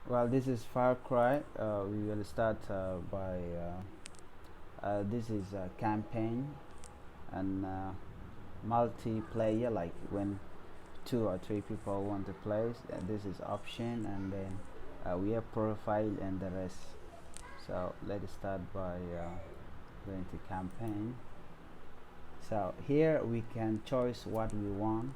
Well, this is Far Cry. We will start by this is a campaign and multiplayer, like when two or three people want to play. This is option, and then we have profile and the rest. So let's start by going to campaign. So here we can choose what we want.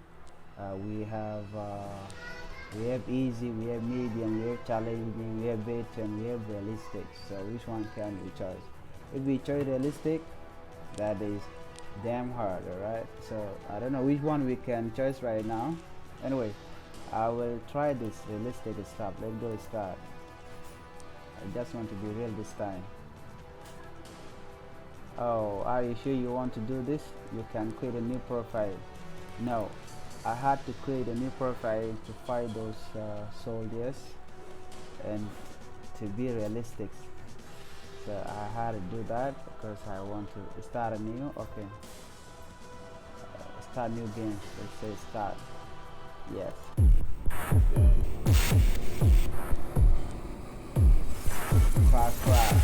We have easy, we have medium, we have challenging, we have better, and we have realistic. So which one can we choose? If we choose realistic, that is damn hard. Alright, so I don't know which one we can choose right now. Anyway, I will try this realistic stuff. Let's go start. I just want to be real this time. Oh, are you sure you want to do this? You can create a new profile. No, I had to create a new profile to fight those soldiers and to be realistic. So I had to do that because I want to start a new. Okay, start new game. Let's say start. Yes. Far Cry.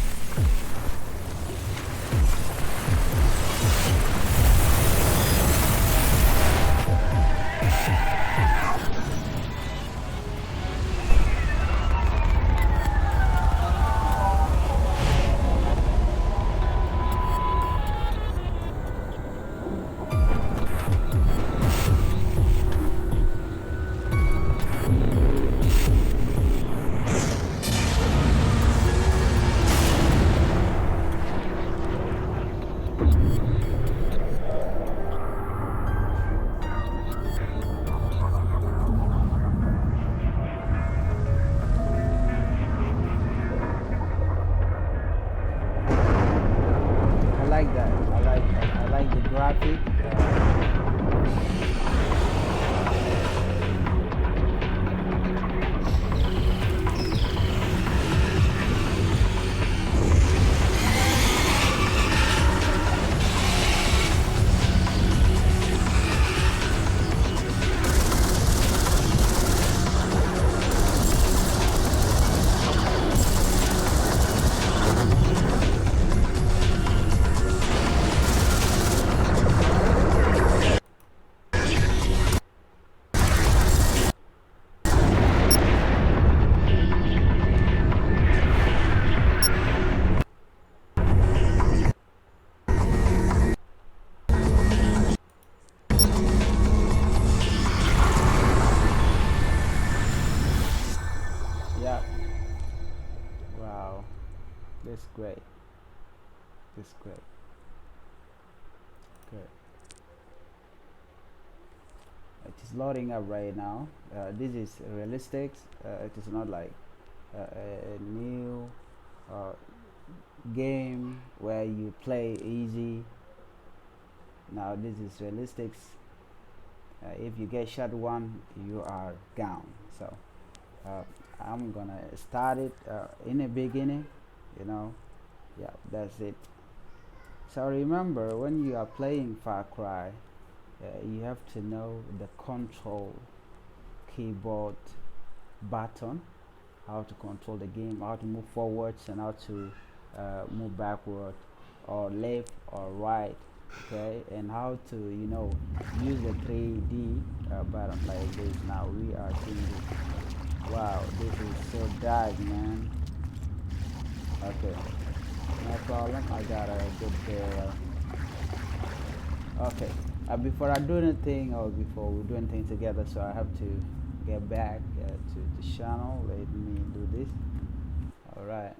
I like that. I like the graphic. Yeah. Wow. That's great. That's great. Great. It is loading up right now. This is realistic. It is not like a new uh, game where you play easy. Now this is realistic. If you get shot one, you are gone. So uh, I'm gonna start it in the beginning. You know, yeah, that's it. So remember, when you are playing Far Cry, you have to know the control keyboard button, how to control the game, how to move forwards and how to move backward or left or right. Okay, and how to use the 3D button like this. Now we are seeing this. Wow, this is so dark, man. Okay, no problem. I got a good okay, before I do anything or before we do anything together, so I have to get back to the channel. Let me do this. All right.